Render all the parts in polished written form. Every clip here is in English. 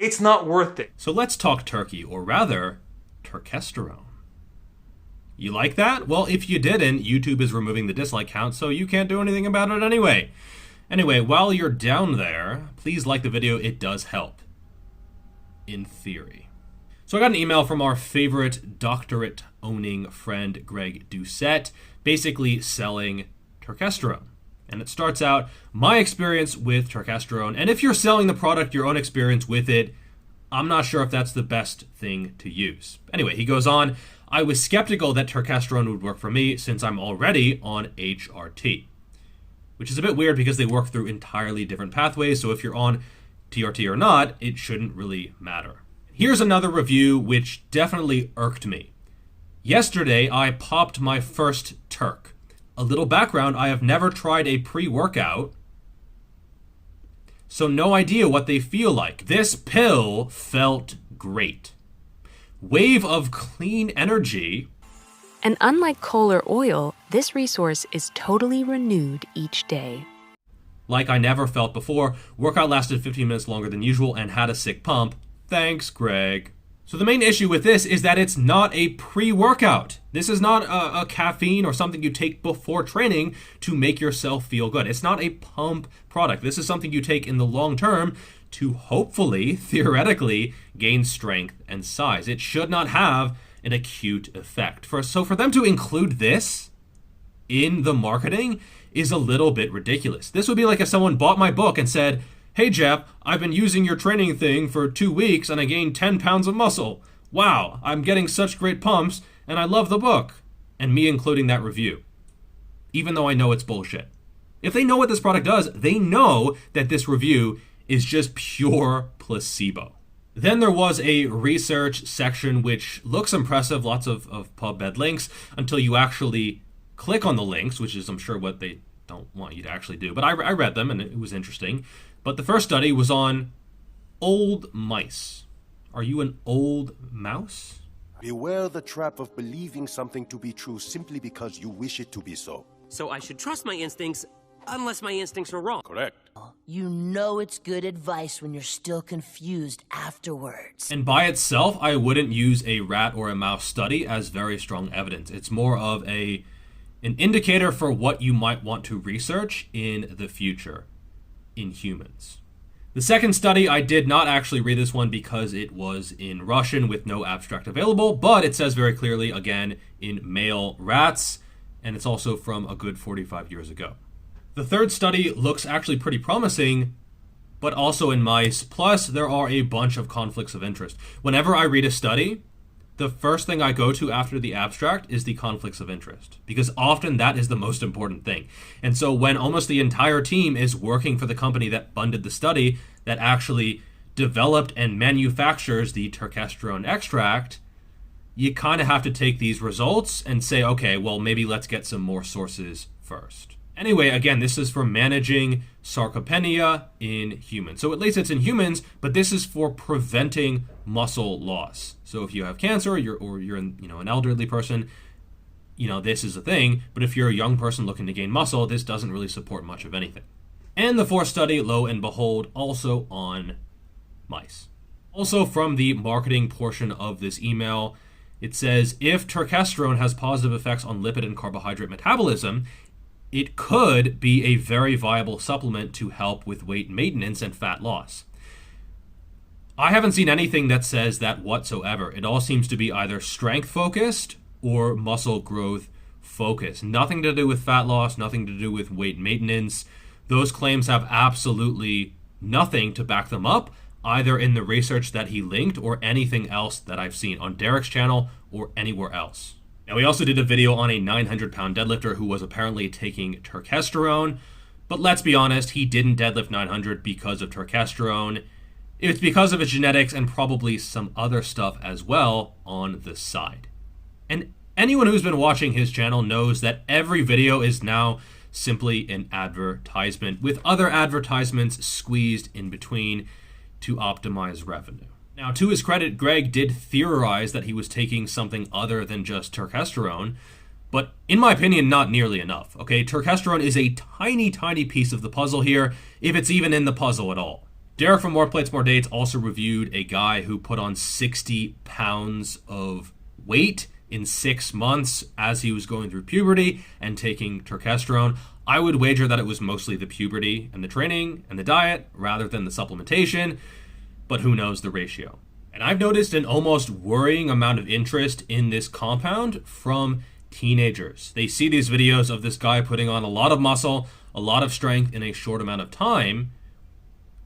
It's not worth it. So let's talk turkey, or rather, turkesterone. You like that? Well, if you didn't, YouTube is removing the dislike count, so you can't do anything about it anyway. Anyway, while you're down there, please like the video. It does help. In theory. So I got an email from our favorite doctorate-owning friend, Greg Doucette, basically selling turkesterone. And it starts out, my experience with turkesterone, and if you're selling the product, your own experience with it, I'm not sure if that's the best thing to use. Anyway, he goes on, I was skeptical that turkesterone would work for me since I'm already on HRT. Which is a bit weird because they work through entirely different pathways, so if you're on TRT or not, it shouldn't really matter. Here's another review which definitely irked me. Yesterday, I popped my first Turk. A little background, I have never tried a pre-workout, so no idea what they feel like. This pill felt great. Wave of clean energy. And unlike coal or oil, this resource is totally renewed each day. Like I never felt before. Workout lasted 15 minutes longer than usual and had a sick pump. Thanks, Greg. So the main issue with this is that it's not a pre-workout. This is not a caffeine or something you take before training to make yourself feel good. It's not a pump product. This is something you take in the long term to hopefully, theoretically, gain strength and size. It should not have an acute effect. So for them to include this in the marketing is a little bit ridiculous. This would be like if someone bought my book and said, hey Geoff, I've been using your training thing for 2 weeks and I gained 10 pounds of muscle. Wow, I'm getting such great pumps and I love the book. And me including that review. Even though I know it's bullshit. If they know what this product does, they know that this review is just pure placebo. Then there was a research section which looks impressive, lots of PubMed links, until you actually click on the links, which is I'm sure what they don't want you to actually do. But I read them and it was interesting. But the first study was on old mice. Are you an old mouse? Beware the trap of believing something to be true simply because you wish it to be so. So I should trust my instincts unless my instincts are wrong. Correct. You know it's good advice when you're still confused afterwards. And by itself, I wouldn't use a rat or a mouse study as very strong evidence. It's more of an indicator for what you might want to research in the future in humans. The second study, I did not actually read this one because it was in Russian with no abstract available, but it says very clearly, again, in male rats, and it's also from a good 45 years ago. The third study looks actually pretty promising, but also in mice, plus there are a bunch of conflicts of interest. Whenever I read a study, the first thing I go to after the abstract is the conflicts of interest, because often that is the most important thing. And so when almost the entire team is working for the company that funded the study, that actually developed and manufactures the turkesterone extract, you kind of have to take these results and say, okay, well, maybe let's get some more sources first. Anyway, again, this is for managing sarcopenia in humans. So at least it's in humans, but this is for preventing muscle loss. So if you have cancer or you're an elderly person, this is a thing. But if you're a young person looking to gain muscle, this doesn't really support much of anything. And the fourth study, lo and behold, also on mice. Also from the marketing portion of this email, it says, if turkesterone has positive effects on lipid and carbohydrate metabolism, it could be a very viable supplement to help with weight maintenance and fat loss. I haven't seen anything that says that whatsoever. It all seems to be either strength focused or muscle growth focused. Nothing to do with fat loss, nothing to do with weight maintenance. Those claims have absolutely nothing to back them up, either in the research that he linked or anything else that I've seen on Derek's channel or anywhere else. Now, we also did a video on a 900-pound deadlifter who was apparently taking turkesterone, but let's be honest, he didn't deadlift 900 because of turkesterone. It's because of his genetics and probably some other stuff as well on the side. And anyone who's been watching his channel knows that every video is now simply an advertisement with other advertisements squeezed in between to optimize revenue. Now, to his credit, Greg did theorize that he was taking something other than just turkesterone, but in my opinion, not nearly enough. Okay, turkesterone is a tiny, tiny piece of the puzzle here, if it's even in the puzzle at all. Derek from More Plates, More Dates also reviewed a guy who put on 60 pounds of weight in 6 months as he was going through puberty and taking turkesterone. I would wager that it was mostly the puberty and the training and the diet rather than the supplementation, but who knows the ratio. And I've noticed an almost worrying amount of interest in this compound from teenagers. They see these videos of this guy putting on a lot of muscle, a lot of strength in a short amount of time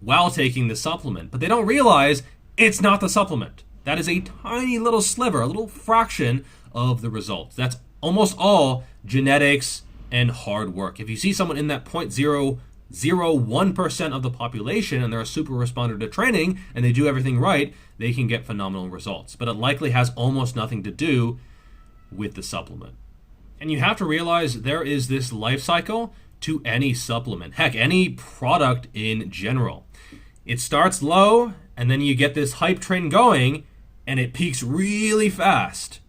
while taking the supplement, but they don't realize it's not the supplement. That is a tiny little sliver, a little fraction of the results. That's almost all genetics and hard work. If you see someone in that 0.001% of the population and they're a super responder to training and they do everything right, they can get phenomenal results. But it likely has almost nothing to do with the supplement. And you have to realize there is this life cycle to any supplement. Heck, any product in general. It starts low, and then you get this hype train going, and it peaks really fast,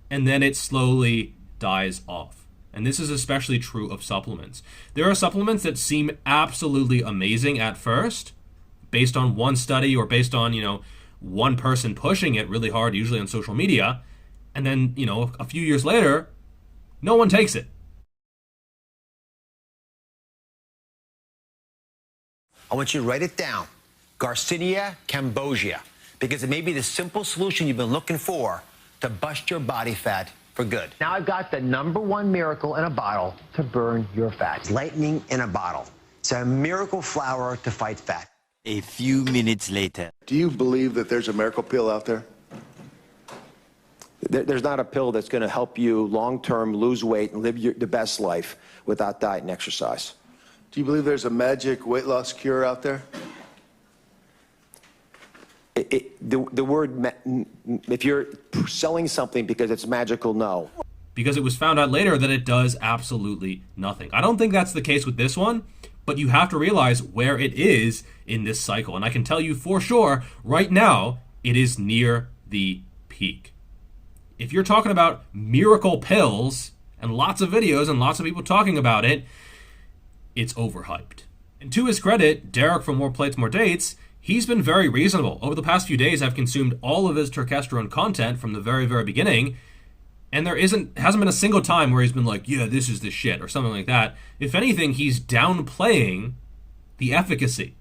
and then it slowly dies off. And this is especially true of supplements. There are supplements that seem absolutely amazing at first, based on one study or based on, one person pushing it really hard, usually on social media, and then, a few years later, no one takes it. I want you to write it down. Garcinia cambogia. Because it may be the simple solution you've been looking for to bust your body fat for good. Now I've got the #1 miracle in a bottle to burn your fat. Lightning in a bottle. It's a miracle flour to fight fat. A few minutes later. Do you believe that there's a miracle pill out there? There's not a pill that's going to help you long-term lose weight and live the best life without diet and exercise. Do you believe there's a magic weight loss cure out there? The word, if you're selling something because it's magical, no. Because it was found out later that it does absolutely nothing. I don't think that's the case with this one, but you have to realize where it is in this cycle. And I can tell you for sure, right now, it is near the peak. If you're talking about miracle pills and lots of videos and lots of people talking about it, it's overhyped. And to his credit, Derek from More Plates, More Dates, he's been very reasonable. Over the past few days, I've consumed all of his turkesterone content from the very, very beginning, and there hasn't been a single time where he's been like, yeah, this is the shit, or something like that. If anything, he's downplaying the efficacy,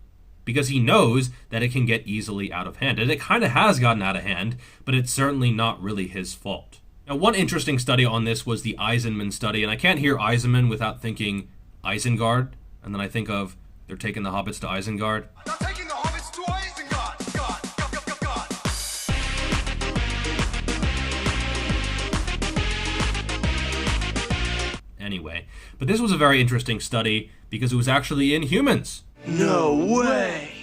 because he knows that it can get easily out of hand. And it kind of has gotten out of hand, but it's certainly not really his fault. Now, one interesting study on this was the Isenmann study, and I can't hear Isenmann without thinking Isengard, and then I think of they're taking the hobbits to Isengard. They're taking the hobbits to Isengard. Anyway, but this was a very interesting study because it was actually in humans. No way.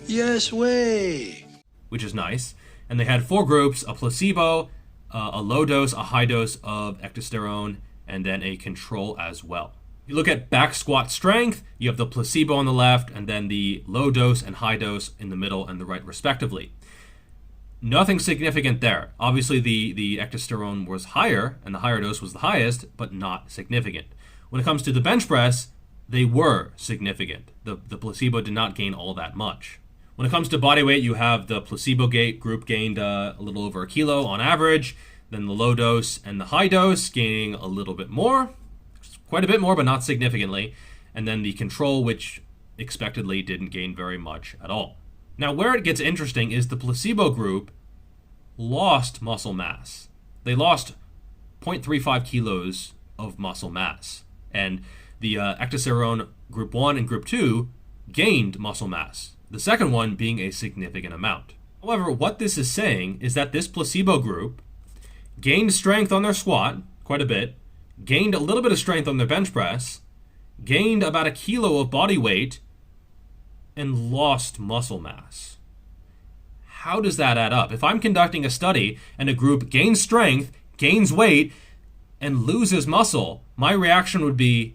Yes way. Which is nice. And they had 4 groups, a placebo, a low dose, a high dose of ecdysterone, and then a control as well. You look at back squat strength, you have the placebo on the left, and then the low dose and high dose in the middle and the right respectively. Nothing significant there. Obviously the ecdysterone was higher, and the higher dose was the highest, but not significant. When it comes to the bench press, they were significant. The placebo did not gain all that much. When it comes to body weight, you have the placebo group gained a little over 1 kilo on average, then the low dose and the high dose gaining a little bit more, quite a bit more, but not significantly, and then the control, which expectedly didn't gain very much at all. Now, where it gets interesting is the placebo group lost muscle mass. They lost 0.35 kilos of muscle mass, and the ecdysterone group 1 and group 2 gained muscle mass, the second one being a significant amount. However, what this is saying is that this placebo group gained strength on their squat, quite a bit, gained a little bit of strength on their bench press, gained about 1 kilo of body weight, and lost muscle mass. How does that add up? If I'm conducting a study and a group gains strength, gains weight, and loses muscle, my reaction would be,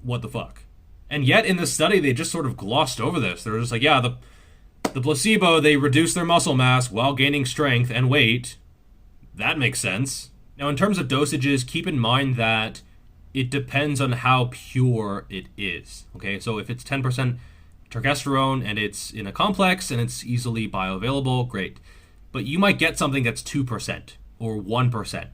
what the fuck? And yet in this study, they just sort of glossed over this. They're just like, yeah, the placebo, they reduced their muscle mass while gaining strength and weight. That makes sense. Now, in terms of dosages, keep in mind that it depends on how pure it is. Okay, so if it's 10% Turkesterone and it's in a complex and it's easily bioavailable, great. But you might get something that's 2% or 1%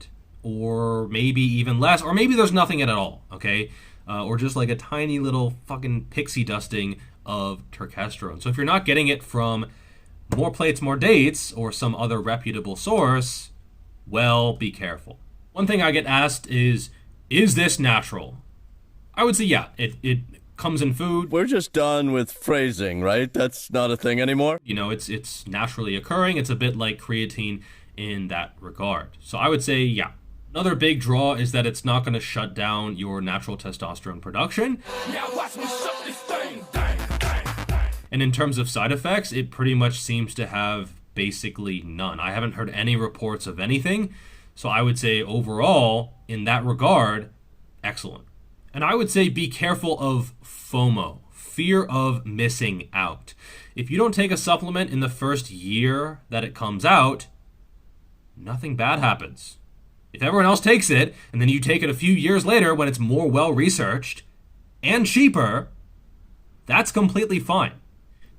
or maybe even less, or maybe there's nothing in it at all, okay? Or just like a tiny little fucking pixie dusting of turkesterone. So if you're not getting it from More Plates, More Dates or some other reputable source, well, be careful. One thing I get asked is this natural? I would say, yeah, it comes in food. We're just done with phrasing, right? That's not a thing anymore. You know, it's naturally occurring. It's a bit like creatine in that regard. So I would say, yeah. Another big draw is that it's not going to shut down your natural testosterone production. Now watch me shut this thing. And in terms of side effects, it pretty much seems to have basically none. I haven't heard any reports of anything. So I would say overall, in that regard, excellent. And I would say be careful of FOMO, fear of missing out. If you don't take a supplement in the first year that it comes out, nothing bad happens. If everyone else takes it, and then you take it a few years later when it's more well-researched and cheaper, that's completely fine.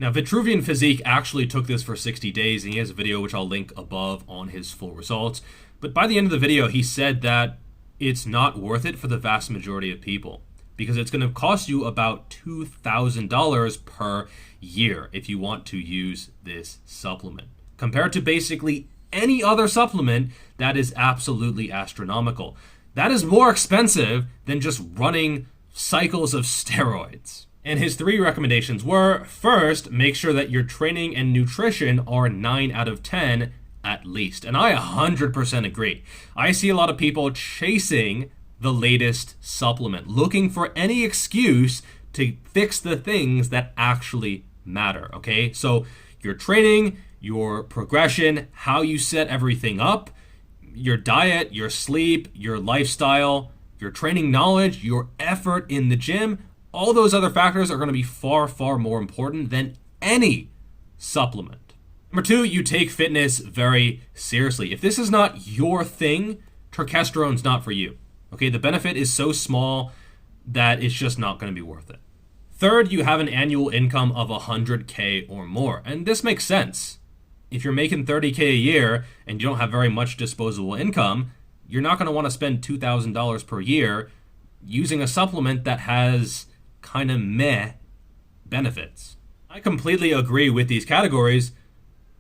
Now, Vitruvian Physique actually took this for 60 days, and he has a video which I'll link above on his full results. But by the end of the video, he said that it's not worth it for the vast majority of people because it's going to cost you about $2,000 per year if you want to use this supplement. Compared to basically any other supplement, that is absolutely astronomical. That is more expensive than just running cycles of steroids. And his 3 recommendations were, first, make sure that your training and nutrition are 9 out of 10 at least. And I 100% agree. I see a lot of people chasing the latest supplement, looking for any excuse to fix the things that actually matter, okay? So your training, your progression, how you set everything up, your diet, your sleep, your lifestyle, your training knowledge, your effort in the gym, all those other factors are going to be far, far more important than any supplement. Number 2, you take fitness very seriously. If this is not your thing, turkesterone's not for you. Okay, the benefit is so small that it's just not going to be worth it. Third, you have an annual income of $100K or more. And this makes sense. If you're making $30K a year and you don't have very much disposable income, you're not going to want to spend $2,000 per year using a supplement that has kind of meh benefits. I completely agree with these categories,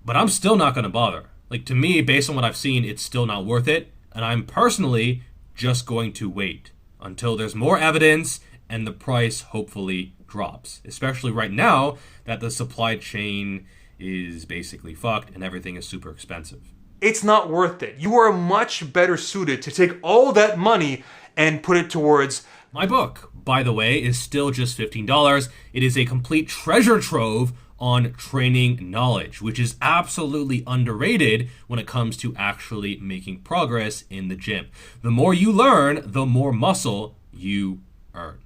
but I'm still not going to bother. Like, to me, based on what I've seen, it's still not worth it. And I'm personally just going to wait until there's more evidence and the price hopefully drops. Especially right now that the supply chain is basically fucked and everything is super expensive. It's not worth it. You are much better suited to take all that money and put it towards... My book, by the way, is still just $15. It is a complete treasure trove on training knowledge, which is absolutely underrated when it comes to actually making progress in the gym. The more you learn, the more muscle you earn.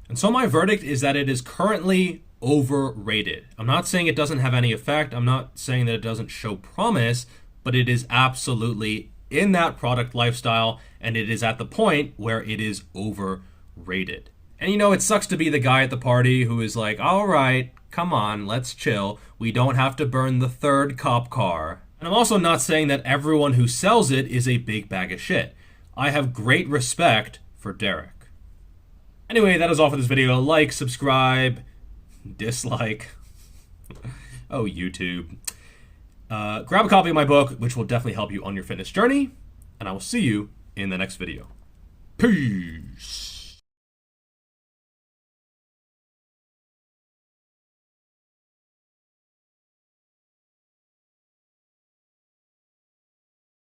And so my verdict is that it is currently overrated. I'm not saying it doesn't have any effect. I'm not saying that it doesn't show promise, but it is absolutely in that product lifestyle, and it is at the point where it is overrated. And you know, it sucks to be the guy at the party who is like, all right, come on, let's chill. We don't have to burn the 3rd cop car. And I'm also not saying that everyone who sells it is a big bag of shit. I have great respect for Derek. Anyway, that is all for this video. Like, subscribe, dislike. Oh, YouTube. Grab a copy of my book, which will definitely help you on your fitness journey. And I will see you in the next video. Peace.